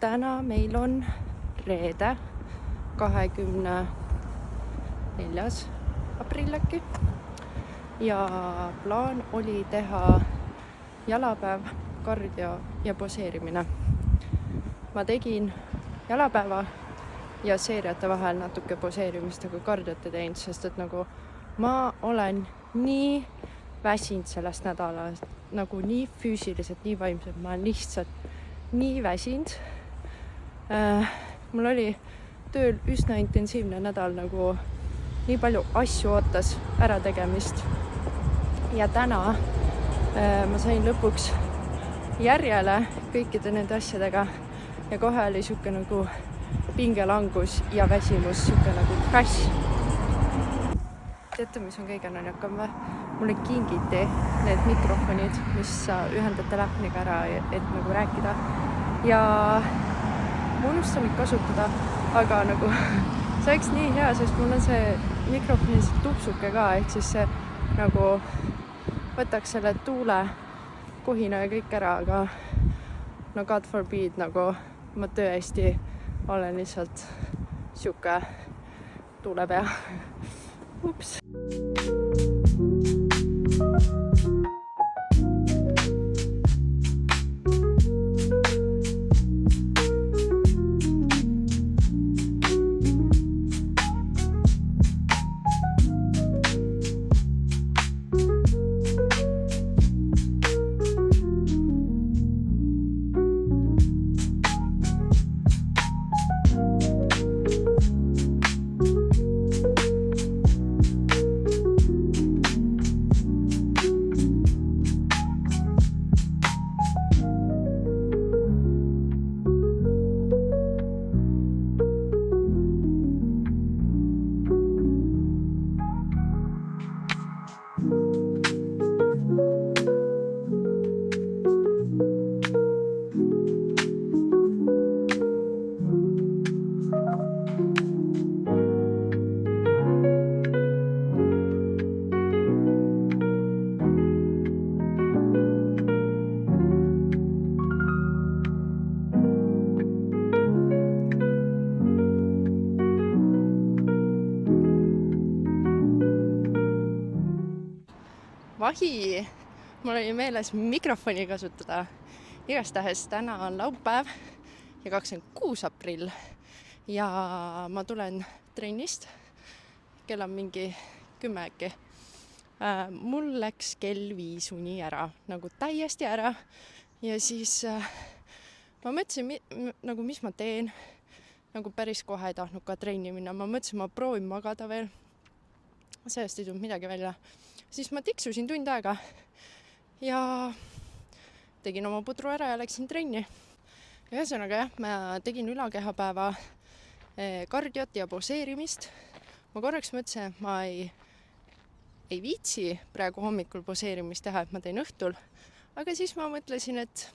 täna meil on reede, 24. aprill äkki. Ja plaan oli teha jalapäev, kardio ja poseerimine. Ma tegin jalapäeva ja seeriate vahel natuke poseerimist, aga kardiot ei teinud, sest et nagu ma olen nii väsinud sellest nädalast, nagu nii füüsiliselt, nii vaimselt, ma olen lihtsalt nii väsinud. Mul oli tööl üsna intensiivne nädal, nagu nii palju asju ootas ära tegemist. Ja täna ma sain lõpuks järjele kõikide nende asjadega ja kohe oli siuke nagu pingelangus ja väsimus, siuke nagu crash. Teate, mis on kõige naljakam või? Mulle kingiti need mikrofonid, mis ühendad telefoniga ära, et nagu rääkida. Ja ma unustan neid kasutada, aga nagu see oleks nii hea, sest mul on see mikrofoni tupsuke ka, ehk siis see nagu võtaks selle tuule kohina ja kõik ära, aga no God forbid, nagu ma tõesti olen lihtsalt siuke tuulepea. Ups. Vahi, mul oli meeles mikrofoni kasutada. Igastahes täna on laupäev ja 26. aprill ja ma tulen trennist. Kell on mingi 10 äkki. Mul läks kell 5 uni ära, nagu täiesti ära. Ja siis ma mõtlesin, nagu mis ma teen. Nagu päris kohe ei tahtnud ka trenni minna. Ma mõtlesin, ma proovin magada veel. Sellest ei tulnud midagi välja. Siis ma tiksusin tund aega ja tegin oma pudru ära ja läksin trenni. Ühesõnaga jah, ma tegin ülakehapäeva kardiot ja poseerimist. Ma korraks mõtlesin, et ma ei viitsi praegu hommikul poseerimist teha, et ma teen õhtul. Aga siis ma mõtlesin, et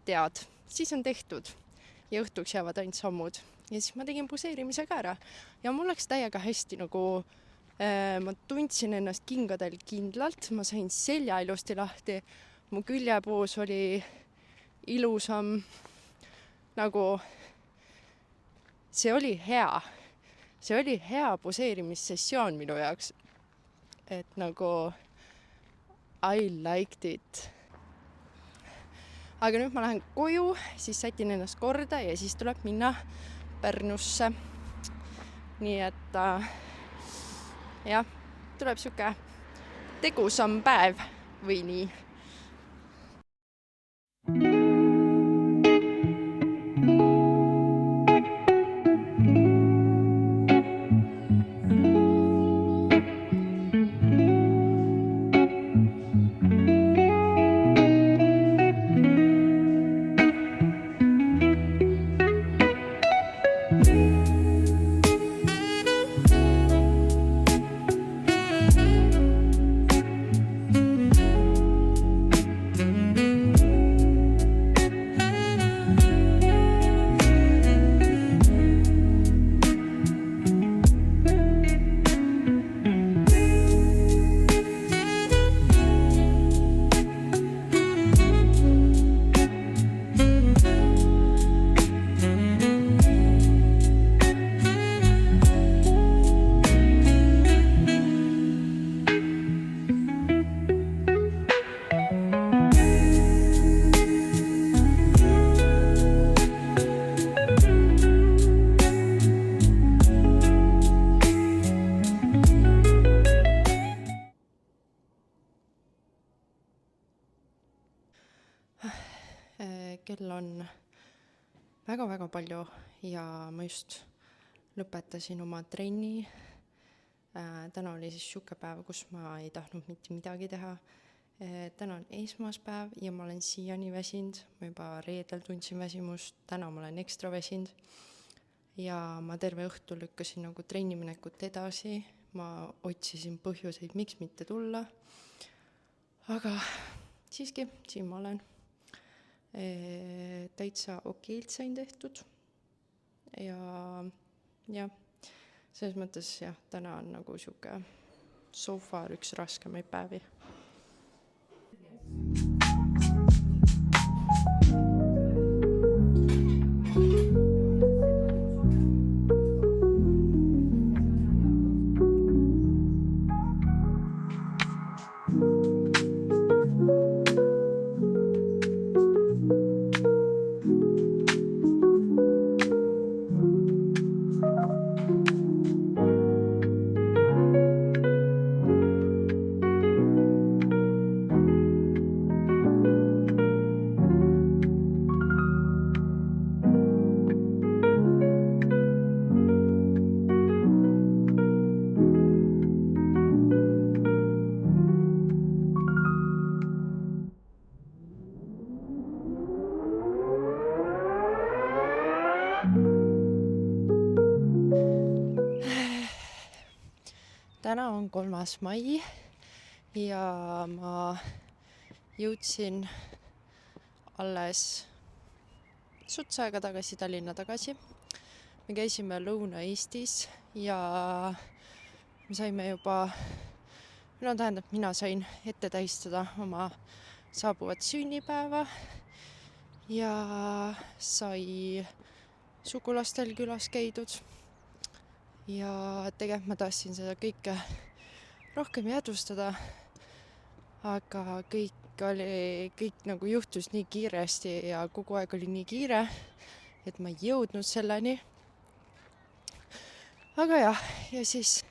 tead, siis on tehtud ja õhtuks jäävad ainult sammud. Ja siis ma tegin poseerimise ka ära ja mul läks täiega hästi nagu ma tundsin ennast kingadel kindlalt, ma sain selja ilusti lahti, mu küljepoos oli ilusam, nagu see oli hea poseerimissessioon minu jaoks, et nagu I liked it. Aga nüüd ma lähen koju, siis sätin ennast korda ja siis tuleb minna Pärnusse. Nii et jah, tuleb siuke tegusam päev või nii. väga-väga palju ja ma just lõpetasin oma trenni. Täna oli siis sihuke päev, kus ma ei tahtnud mitte midagi teha. Täna on esmaspäev ja ma olen siiani väsinud. Ma juba reedel tundsin väsimust, täna ma olen ekstra väsinud. Ja ma terve õhtu lükkasin nagu trenniminekut edasi. Ma otsisin põhjuseid, miks mitte tulla. Aga siiski, siin ma olen. Täitsa okeilt sain tehtud. Ja selles mõttes jah, täna on nagu sihuke so far üks raskemaid päevi. Täna on 3. mai ja ma jõudsin alles suts aega tagasi Tallinna tagasi. Me käisime Lõuna-Eestis ja me saime juba, mina sain ette tähistada oma saabuvat sünnipäeva ja sai sugulastel külas käidud. Ja tegelikult ma tahtsin seda kõike rohkem jäädvustada, aga kõik nagu juhtus nii kiiresti ja kogu aeg oli nii kiire, et ma ei jõudnud selleni. Aga jah, ja siis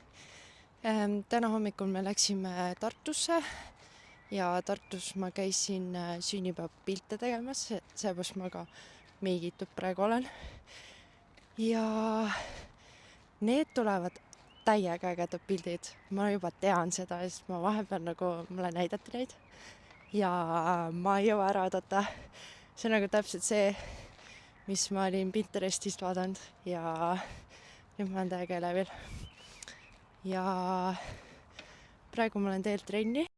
täna hommikul me läksime Tartusse ja Tartus ma käisin sünnipäevapilte tegemas, seepärast ma ka meigitud praegu olen. Ja need tulevad täiega ägedad pildid. Ma juba tean seda, sest ma vahepeal nagu mulle näidati neid. Ja ma ei jõua ära oodata. See on nagu täpselt see, mis ma olin Pinterestist vaadanud. Ja nüüd ma olen täiega elevil. Ja praegu ma olen teel trenni.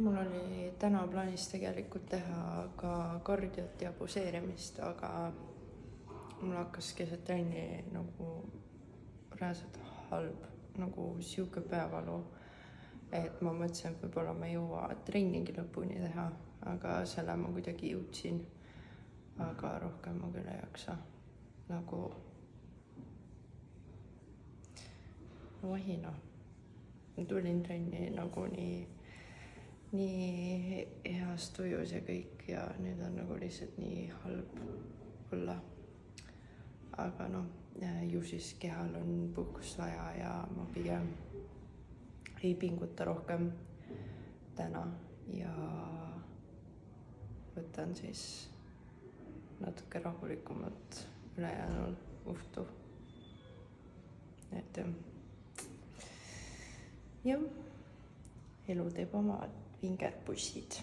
Mul oli täna plaanis tegelikult teha ka kardiot ja poseerimist, aga mul hakkas keset trenni nagu reaalselt halb, nagu siuke peavalu, et ma mõtlesin, et võib-olla ma ei jõua trennigi lõpuni teha, aga selle ma kuidagi jõudsin, aga rohkem ma küll ei jaksa. Nagu vahina. Tulin trenni nagu nii heas tujus ja kõik ja nüüd on nagu lihtsalt nii halb olla. aga noh, ju siis kehal on puhkust vaja ja ma pigem ei pinguta rohkem täna ja võtan siis natuke rahulikumalt ülejäänul õhtu. Et jah, elu teeb oma vingerpussid.